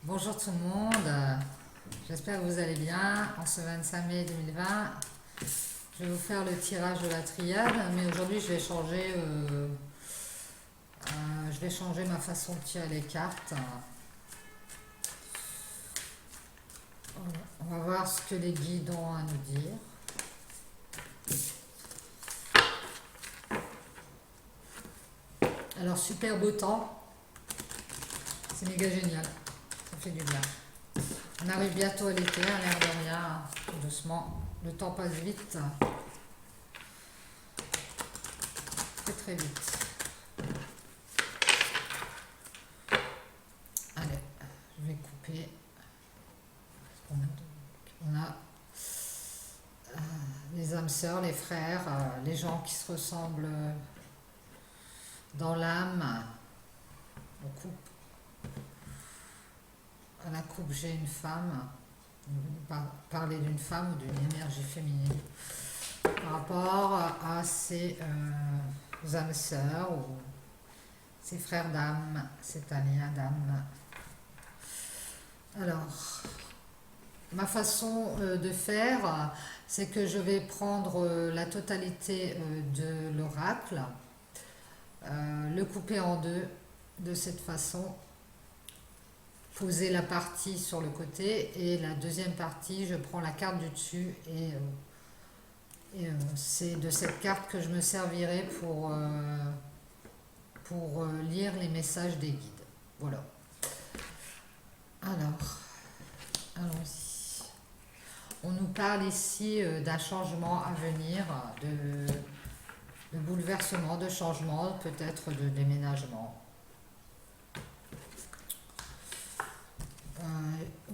Bonjour tout le monde, j'espère que vous allez bien. En ce 25 mai 2020, je vais vous faire le tirage de la triade, mais aujourd'hui je vais changer ma façon de tirer les cartes. On va voir ce que les guides ont à nous dire. Alors super beau temps, c'est méga génial, ça fait du bien. On arrive bientôt à l'été, hein, l'air de rien, tout doucement. Le temps passe vite, très très vite. Allez, je vais couper. On a les âmes sœurs, les frères, les gens qui se ressemblent dans l'âme. On coupe. À la coupe, j'ai une femme. On va parler d'une femme ou d'une énergie féminine par rapport à ses âmes sœurs ou ses frères d'âme, ses alliés d'âme. Alors, ma façon de faire, c'est que je vais prendre la totalité de l'oracle, le couper en deux de cette façon, poser la partie sur le côté et la deuxième partie, je prends la carte du dessus et c'est de cette carte que je me servirai pour lire les messages des guides. Voilà. Alors, allons-y. On nous parle ici d'un changement à venir, de bouleversement, de changement, peut-être de déménagement.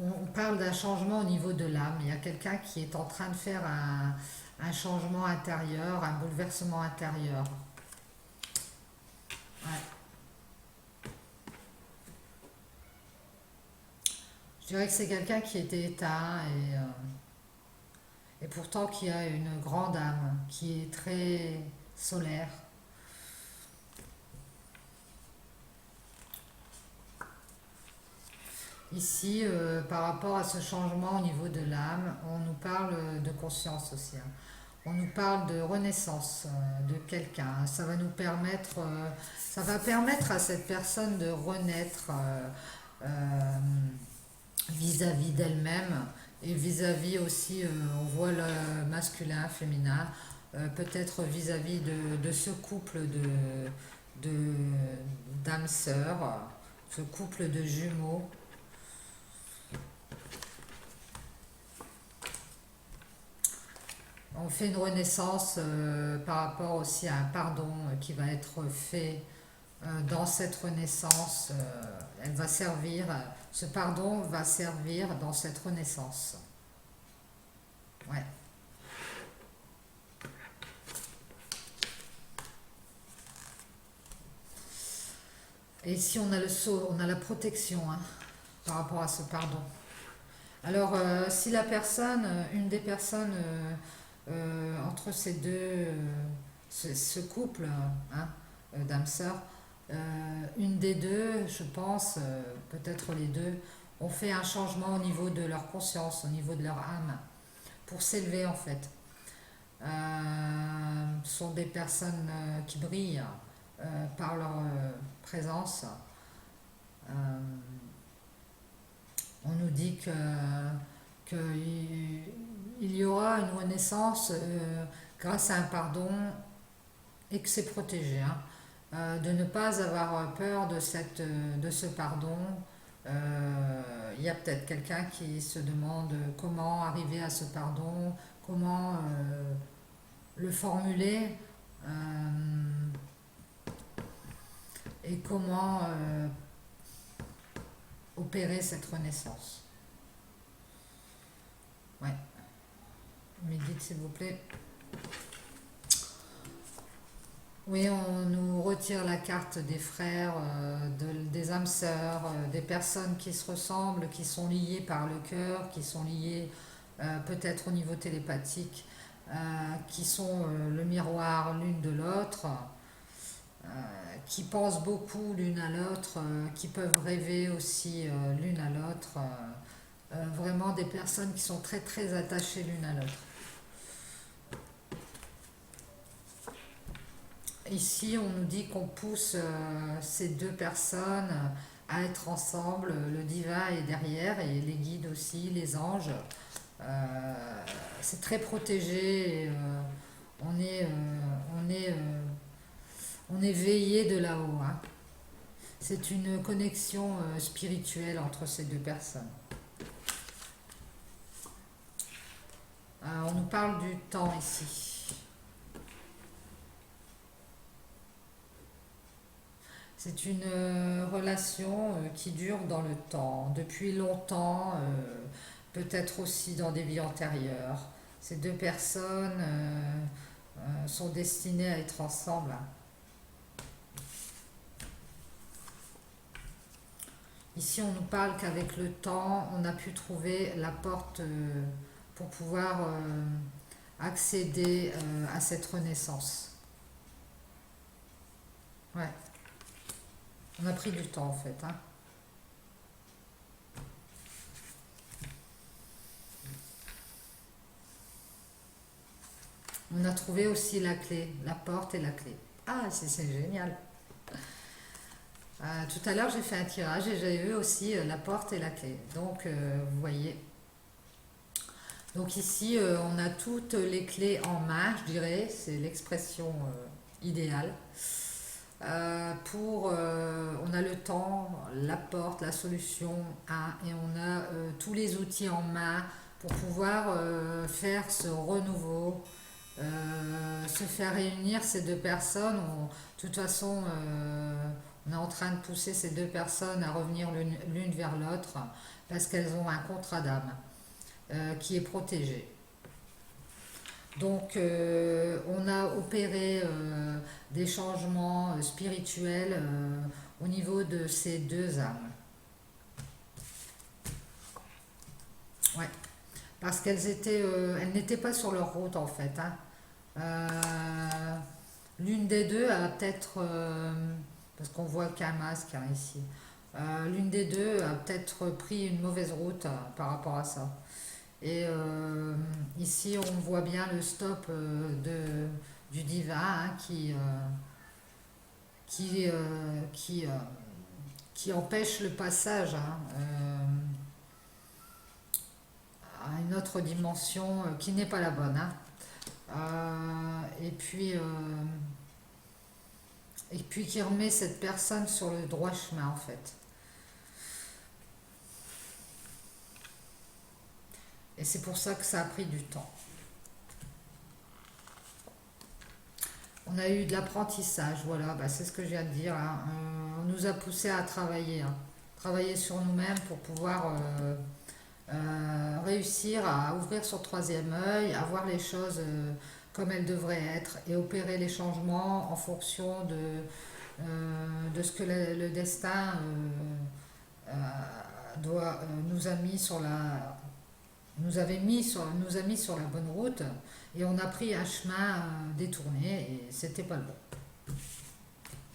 On parle d'un changement au niveau de l'âme. Il y a quelqu'un qui est en train de faire un changement intérieur, un bouleversement intérieur. Ouais. Je dirais que c'est quelqu'un qui était éteint et pourtant qui a une grande âme, qui est très solaire. Ici, par rapport à ce changement au niveau de l'âme, on nous parle de conscience aussi, hein. On nous parle de renaissance de quelqu'un. Ça va permettre à cette personne de renaître vis-à-vis d'elle-même et vis-à-vis aussi, on voit le masculin, féminin, peut-être vis-à-vis de ce couple de, d'âmes sœurs, ce couple de jumeaux. On fait une renaissance par rapport aussi à un pardon qui va être fait dans cette renaissance. Elle va servir, ce pardon va servir dans cette renaissance. Ouais. Et ici on a le sceau, on a la protection, hein, par rapport à ce pardon. Alors si la personne, une des personnes entre ces deux, ce couple, hein, d'âmes sœurs, une des deux, je pense, peut-être les deux, ont fait un changement au niveau de leur conscience, au niveau de leur âme, pour s'élever en fait. Sont des personnes qui brillent par leur présence. Euh, on nous dit qu'il y aura une renaissance grâce à un pardon et que c'est protégé, hein. De ne pas avoir peur de ce pardon. Il y a peut-être quelqu'un qui se demande comment arriver à ce pardon, comment le formuler et comment opérer cette renaissance. Ouais, mes guides s'il vous plaît. Oui, on nous retire la carte des frères, des âmes sœurs, des personnes qui se ressemblent, qui sont liées par le cœur, qui sont liées peut-être au niveau télépathique, qui sont le miroir l'une de l'autre. qui pensent beaucoup l'une à l'autre, qui peuvent rêver aussi l'une à l'autre. Vraiment des personnes qui sont très très attachées l'une à l'autre. Ici, on nous dit qu'on pousse ces deux personnes à être ensemble. Le divin est derrière et les guides aussi, les anges. C'est très protégé. Et, on est, on est, on est veillé de là-haut, hein. C'est une connexion spirituelle entre ces deux personnes. On nous parle du temps ici. C'est une relation qui dure dans le temps, depuis longtemps, peut-être aussi dans des vies antérieures. Ces deux personnes sont destinées à être ensemble. Ici, on nous parle qu'avec le temps, on a pu trouver la porte pour pouvoir accéder à cette renaissance. Ouais, on a pris du temps en fait, hein. On a trouvé aussi la clé, la porte et la clé. Ah, c'est génial. Tout à l'heure, j'ai fait un tirage et j'ai eu aussi la porte et la clé. Donc, vous voyez. Donc ici, on a toutes les clés en main, je dirais. C'est l'expression idéale. On a le temps, la porte, la solution, hein, et on a tous les outils en main pour pouvoir faire ce renouveau, se faire réunir ces deux personnes. De toute façon, on est en train de pousser ces deux personnes à revenir l'une vers l'autre parce qu'elles ont un contrat d'âme qui est protégé. Donc, on a opéré des changements spirituels au niveau de ces deux âmes. Ouais, parce elles n'étaient pas sur leur route en fait, hein. L'une des deux a peut-être, parce qu'on voit qu'un masque hein, ici, l'une des deux a peut-être pris une mauvaise route par rapport à ça. Et ici, on voit bien le stop du divin hein, qui, euh, qui, euh, qui empêche le passage hein, à une autre dimension qui n'est pas la bonne, hein. Et puis qui remet cette personne sur le droit chemin en fait. Et c'est pour ça que ça a pris du temps. On a eu de l'apprentissage, voilà, bah, c'est ce que je viens de dire, hein. On nous a poussé à travailler, hein. Travailler sur nous-mêmes pour pouvoir réussir à ouvrir son troisième œil, à voir les choses comme elles devraient être et opérer les changements en fonction de ce que le destin nous a mis sur la nous a mis sur la bonne route et on a pris un chemin détourné et c'était pas le bon.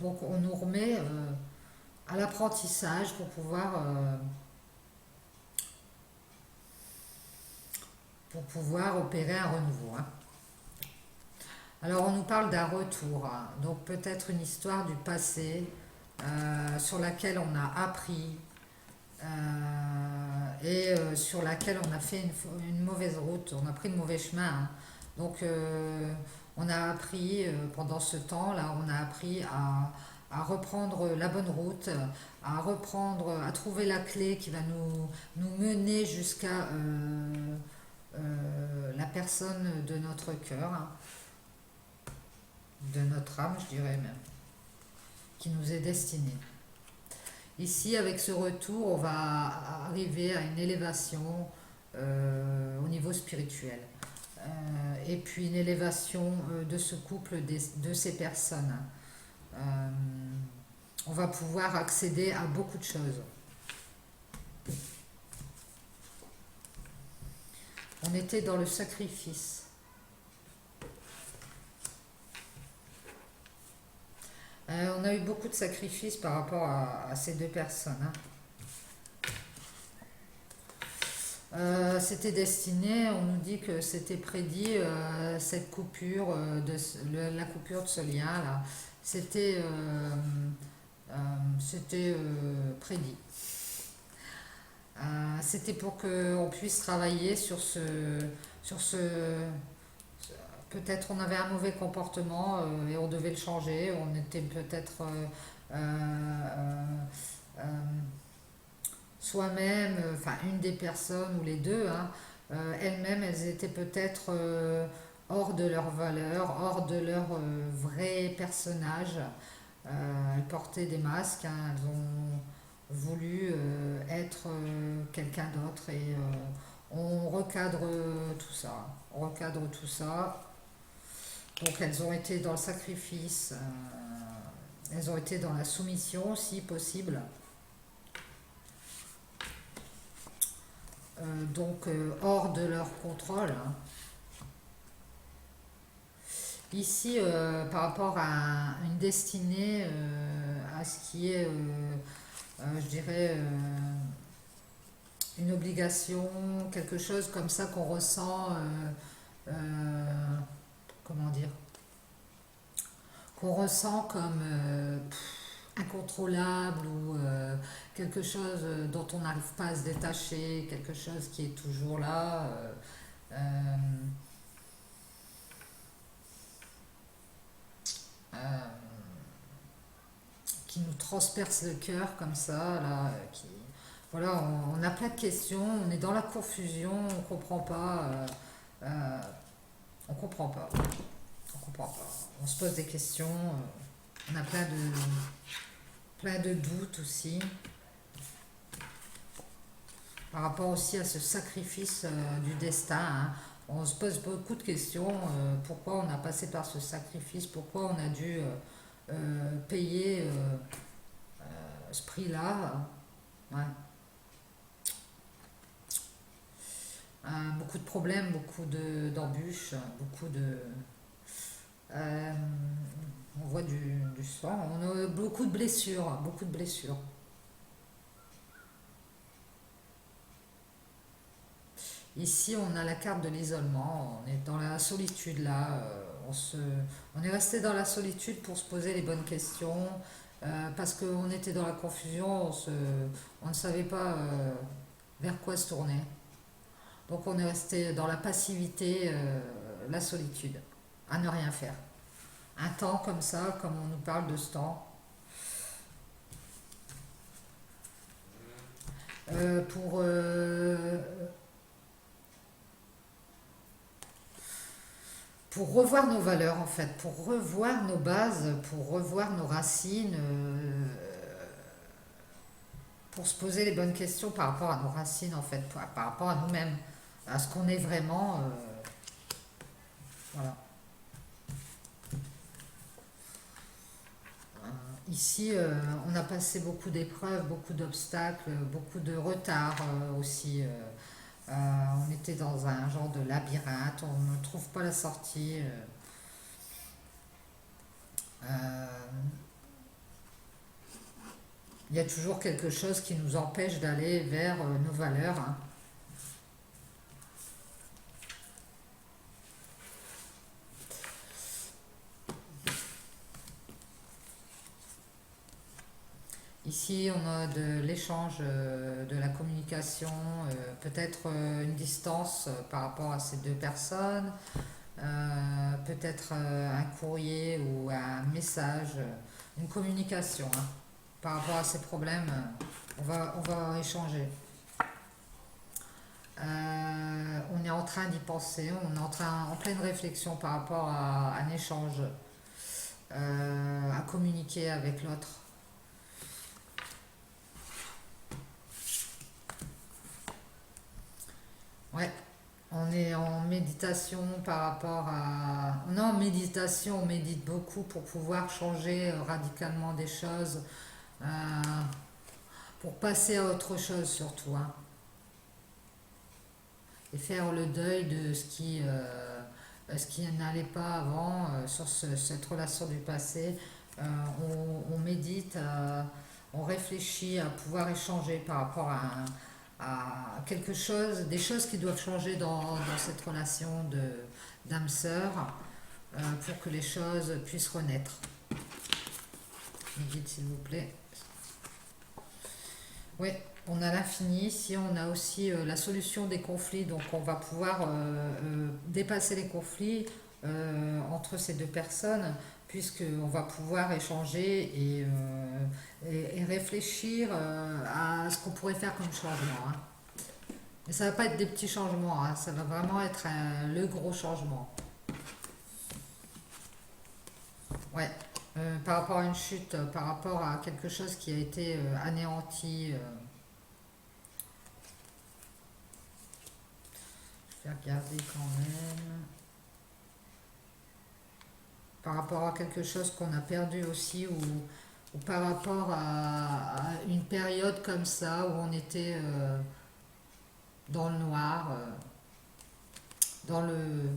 Donc on nous remet à l'apprentissage pour pouvoir opérer un renouveau, hein. Alors on nous parle d'un retour, hein. Donc peut-être une histoire du passé sur laquelle on a appris sur laquelle on a fait une mauvaise route, on a pris le mauvais chemin, hein. Donc on a appris pendant ce temps-là, on a appris à reprendre la bonne route, à trouver la clé qui va nous mener jusqu'à la personne de notre cœur, hein, de notre âme, je dirais même, qui nous est destinée. Ici, avec ce retour, on va arriver à une élévation au niveau spirituel. Et puis une élévation de ce couple, de ces personnes. Euh, on va pouvoir accéder à beaucoup de choses. On était dans le sacrifice. On a eu beaucoup de sacrifices par rapport à ces deux personnes, hein. C'était destiné, on nous dit que c'était prédit, cette coupure, la coupure de ce lien là. C'était euh, prédit. C'était pour qu'on puisse travailler sur ce, peut-être on avait un mauvais comportement et on devait le changer. On était peut-être euh, soi-même, enfin une des personnes ou les deux, hein, elles-mêmes, elles étaient peut-être hors de leur valeur, hors de leur vrai personnage. Elles portaient des masques, hein, elles ont voulu être quelqu'un d'autre et on recadre tout ça. On recadre tout ça. Donc elles ont été dans le sacrifice, elles ont été dans la soumission si possible. Donc hors de leur contrôle, hein. Ici, par rapport à une destinée, à ce qui est, je dirais, une obligation, quelque chose comme ça qu'on ressent, euh, comment dire, qu'on ressent comme incontrôlable ou quelque chose dont on n'arrive pas à se détacher, quelque chose qui est toujours là. Euh, euh, qui nous transperce le cœur comme ça, là, voilà, on a plein de questions, on est dans la confusion, on comprend pas, euh, on comprend pas, on comprend pas. On se pose des questions, on a plein de doutes aussi, par rapport aussi à ce sacrifice du destin, hein. On se pose beaucoup de questions, pourquoi on a passé par ce sacrifice, pourquoi on a dû payer ce prix-là. Ouais. Beaucoup de problèmes, d'embûches, beaucoup de. euh, on voit du sang, on a beaucoup de blessures, beaucoup de blessures. Ici, on a la carte de l'isolement, on est dans la solitude là, on est resté dans la solitude pour se poser les bonnes questions, parce qu'on était dans la confusion, on ne savait pas vers quoi se tourner. Donc on est resté dans la passivité, la solitude, à ne rien faire. Un temps comme ça, comme on nous parle de ce temps, euh, pour, euh, pour revoir nos valeurs en fait, pour revoir nos bases, pour revoir nos racines, pour se poser les bonnes questions par rapport à nos racines en fait, par rapport à nous-mêmes, à ce qu'on est vraiment. Voilà. Ici, on a passé beaucoup d'épreuves, beaucoup d'obstacles, beaucoup de retards aussi. On était dans un genre de labyrinthe, on ne trouve pas la sortie. Euh, Il y a toujours quelque chose qui nous empêche d'aller vers nos valeurs, hein. Ici, on a de l'échange, de la communication, peut-être une distance par rapport à ces deux personnes, peut-être un courrier ou un message, une communication, hein. Par rapport à ces problèmes, on va échanger. On est en train d'y penser, on est en pleine réflexion par rapport à un échange, à communiquer avec l'autre. Ouais, on est en méditation par rapport à. On est en méditation, on médite beaucoup pour pouvoir changer radicalement des choses, euh, pour passer à autre chose surtout, hein, et faire le deuil de ce qui n'allait pas avant sur cette relation du passé, on médite, on réfléchit à pouvoir échanger par rapport à quelque chose, des choses qui doivent changer dans cette relation d'âme-sœur pour que les choses puissent renaître. Médite s'il vous plaît. Oui, on a l'infini, ici on a aussi la solution des conflits, donc on va pouvoir dépasser les conflits entre ces deux personnes, puisqu'on va pouvoir échanger et réfléchir à ce qu'on pourrait faire comme changement. Hein. Mais ça ne va pas être des petits changements, hein, ça va vraiment être le gros changement. Ouais. Par rapport à une chute, par rapport à quelque chose qui a été anéanti. Je vais regarder quand même. Par rapport à quelque chose qu'on a perdu aussi, ou par rapport à une période comme ça où on était dans le noir, dans le,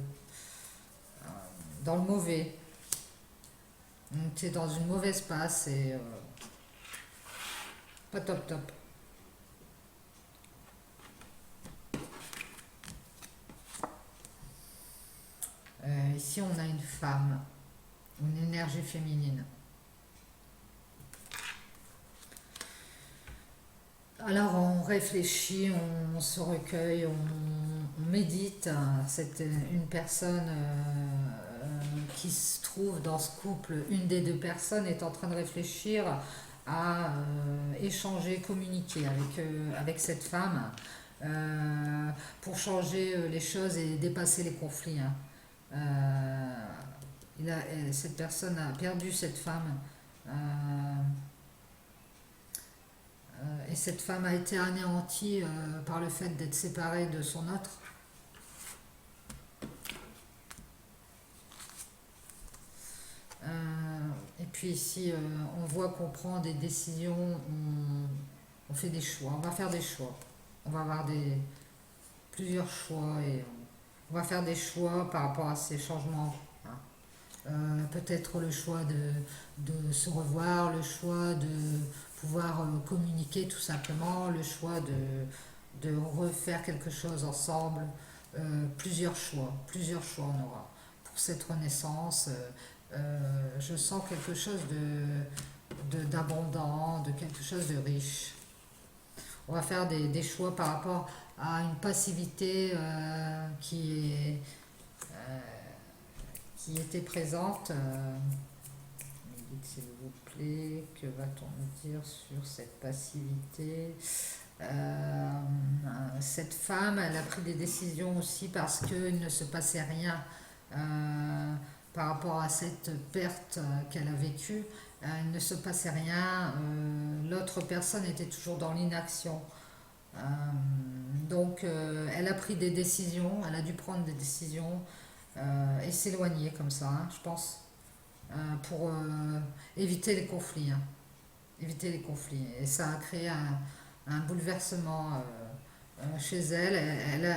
dans le mauvais. On était dans une mauvaise passe et pas top top. Ici, on a une femme, une énergie féminine. Alors, on réfléchit, on se recueille, on médite. C'est une personne qui se trouve dans ce couple. Une des deux personnes est en train de réfléchir à échanger, communiquer avec cette femme pour changer les choses et dépasser les conflits. Hein. Cette personne a perdu cette femme et cette femme a été anéantie par le fait d'être séparée de son autre. Et puis ici, on voit qu'on prend des décisions, on fait des choix, on va faire des choix. On va avoir plusieurs choix et on va faire des choix par rapport à ces changements. Hein. Peut-être le choix de se revoir, le choix de pouvoir communiquer tout simplement, le choix de refaire quelque chose ensemble. Plusieurs choix on aura pour cette renaissance. Je sens quelque chose d'abondant, de quelque chose de riche. On va faire des choix par rapport à une passivité euh, qui était présente. S'il vous plaît, que va-t-on nous dire sur cette passivité? Cette femme, elle a pris des décisions aussi parce qu'il ne se passait rien par rapport à cette perte qu'elle a vécue. Il ne se passait rien. L'autre personne était toujours dans l'inaction. Euh, donc, elle a pris des décisions, elle a dû prendre des décisions et s'éloigner comme ça, hein, je pense, pour éviter les conflits. Hein, éviter les conflits. Et ça a créé un bouleversement chez elle.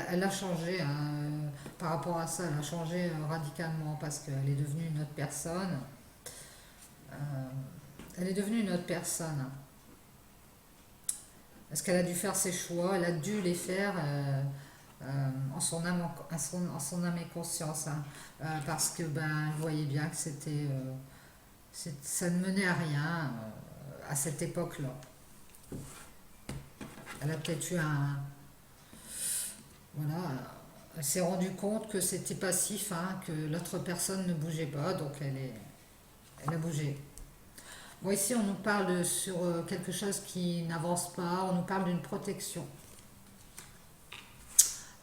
Elle a changé hein, par rapport à ça, elle a changé radicalement parce qu'elle est devenue une autre personne. Euh, elle est devenue une autre personne. Parce qu'elle a dû faire ses choix, elle a dû les faire en son âme et conscience. Hein. Parce que ben, elle voyait bien que ça ne menait à rien à cette époque-là. Elle a peut-être eu voilà, elle s'est rendue compte que c'était passif, hein, que l'autre personne ne bougeait pas, donc elle a bougé. Bon, ici, on nous parle sur quelque chose qui n'avance pas, on nous parle d'une protection.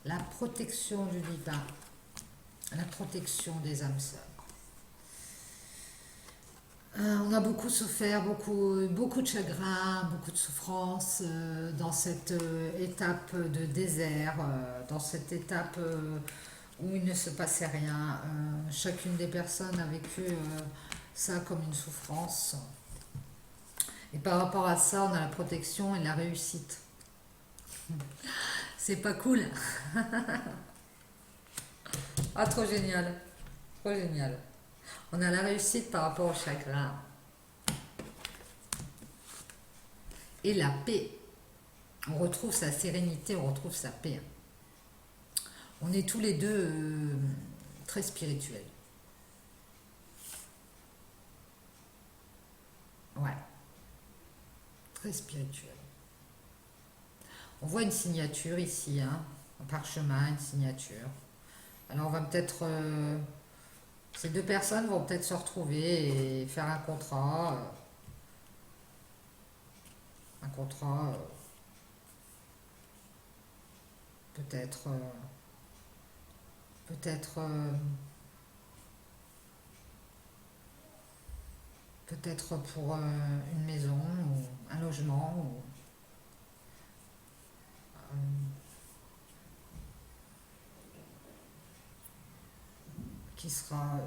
La protection du divin, la protection des âmes sœurs. On a beaucoup souffert, beaucoup de chagrin, beaucoup de souffrance dans cette étape de désert, dans cette étape où il ne se passait rien. Chacune des personnes a vécu ça comme une souffrance. Et par rapport à ça, on a la protection et la réussite. C'est pas cool. Ah, trop génial. Trop génial. On a la réussite par rapport au chagrin. et la paix. On retrouve sa sérénité, on retrouve sa paix. On est tous les deux très spirituels. Ouais, très spirituels. On voit une signature ici, hein, un parchemin, une signature. Alors on va peut-être... ces deux personnes vont peut-être se retrouver et faire un contrat. Un contrat, peut-être... peut-être... peut-être pour une maison ou un logement ou, euh, qui sera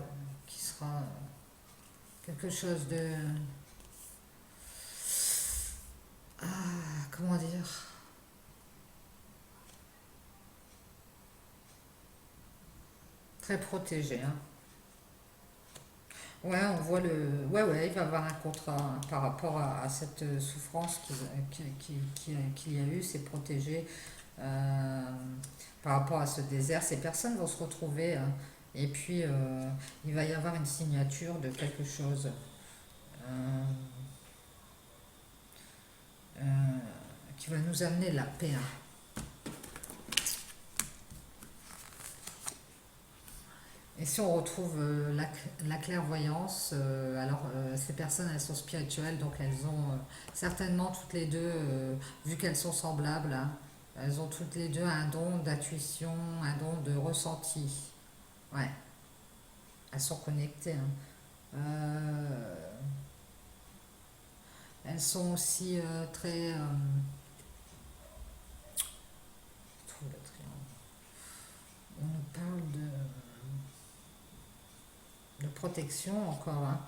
quelque chose de comment dire, très protégé, hein. Ouais, on voit le. Ouais, ouais, il va avoir un contrat hein, par rapport à cette souffrance qu'il y a eu, c'est protégé euh, par rapport à ce désert. Ces personnes vont se retrouver hein, et puis il va y avoir une signature de quelque chose euh, euh, qui va nous amener la paix, hein. Et si on retrouve la clairvoyance, alors ces personnes elles sont spirituelles, donc elles ont certainement toutes les deux, vu qu'elles sont semblables, hein, elles ont toutes les deux un don d'intuition, un don de ressenti. Ouais, elles sont connectées, hein. Elles sont aussi très... je trouve le triangle. On nous parle de protection encore, hein.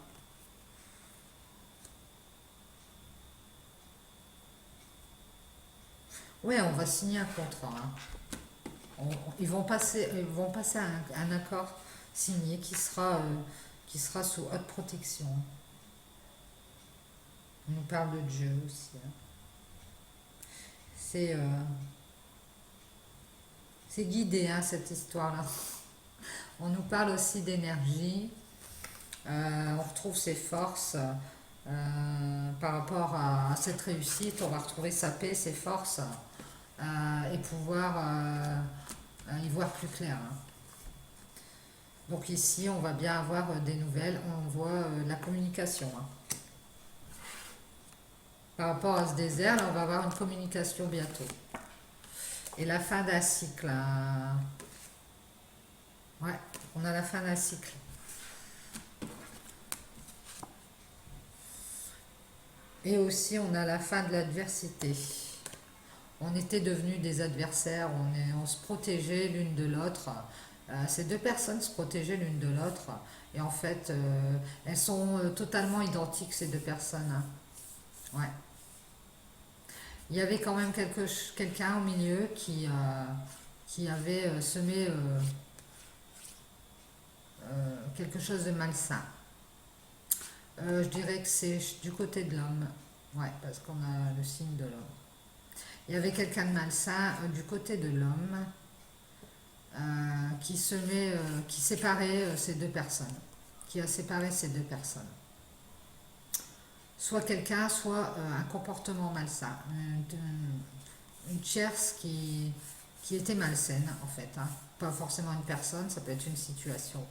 Ouais, on va signer un contrat, hein. Ils vont passer un accord signé qui sera sous haute protection. On nous parle de Dieu aussi, hein. C'est c'est guidé, hein, cette histoire-là. On nous parle aussi d'énergie. On retrouve ses forces par rapport à cette réussite. On va retrouver sa paix, ses forces et pouvoir y voir plus clair, hein. Donc ici, on va bien avoir des nouvelles. On voit la communication, hein. Par rapport à ce désert, là, on va avoir une communication bientôt. Et la fin d'un cycle, hein. Ouais, on a la fin d'un cycle. Et aussi, on a la fin de l'adversité. On était devenus des adversaires, on se protégeait l'une de l'autre. Ces deux personnes se protégeaient l'une de l'autre. Et en fait, elles sont totalement identiques, ces deux personnes, hein. Ouais. Il y avait quand même quelqu'un au milieu qui avait semé quelque chose de malsain. Je dirais que c'est du côté de l'homme. Ouais, parce qu'on a le signe de l'homme. Il y avait quelqu'un de malsain du côté de l'homme qui séparait ces deux personnes, qui a séparé ces deux personnes. Soit quelqu'un, soit un comportement malsain, une tierce qui était malsaine en fait, hein. Pas forcément une personne, ça peut être une situation.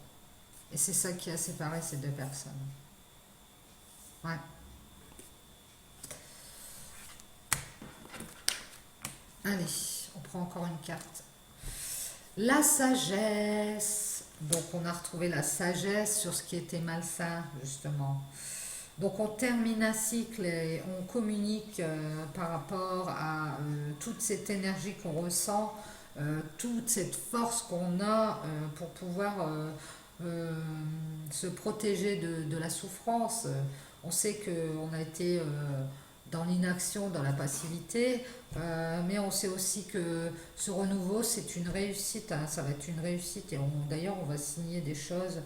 Et c'est ça qui a séparé ces deux personnes. Ouais. Allez, on prend encore une carte. La sagesse. Donc on a retrouvé la sagesse sur ce qui était malsain, justement. Donc on termine un cycle et on communique par rapport à toute cette énergie qu'on ressent, toute cette force qu'on a pour pouvoir se protéger de la souffrance. On sait qu'on a été dans l'inaction, dans la passivité, mais on sait aussi que ce renouveau, c'est une réussite, hein, ça va être une réussite. Et d'ailleurs, on va signer des choses.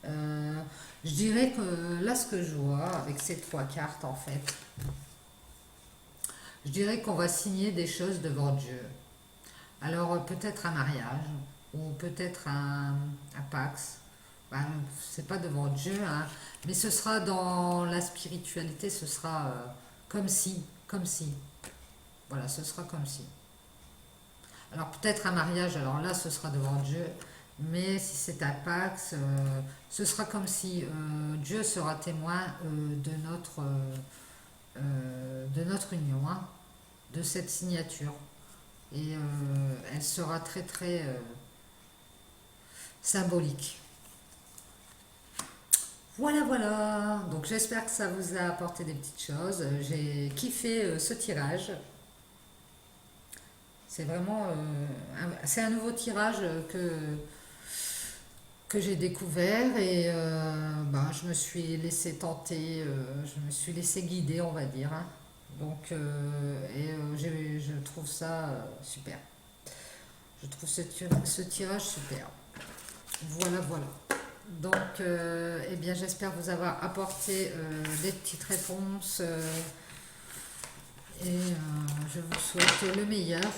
Euh, je dirais que là, ce que je vois avec ces trois cartes, en fait, Je dirais qu'on va signer des choses devant Dieu. Alors peut-être un mariage ou peut-être un Pax. Ben, c'est pas devant Dieu, hein, mais ce sera dans la spiritualité, ce sera comme si, comme si. Voilà, ce sera comme si. Alors peut-être un mariage, alors là ce sera devant Dieu, mais si c'est un Pax, ce sera comme si Dieu sera témoin de notre union, hein, de cette signature. Et elle sera très très symbolique. Voilà, voilà. Donc j'espère que ça vous a apporté des petites choses. J'ai kiffé ce tirage. C'est vraiment c'est un nouveau tirage que j'ai découvert et ben, je me suis laissé tenter, je me suis laissé guider, on va dire, hein. Donc, je trouve ça super. Je trouve ce tirage super. Voilà, voilà. Donc, eh bien, j'espère vous avoir apporté des petites réponses et je vous souhaite le meilleur.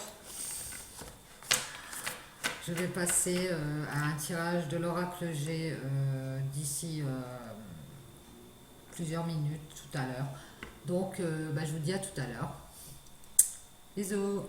Je vais passer à un tirage de l'oracle G d'ici plusieurs minutes tout à l'heure. Donc, bah, je vous dis à tout à l'heure. Bisous.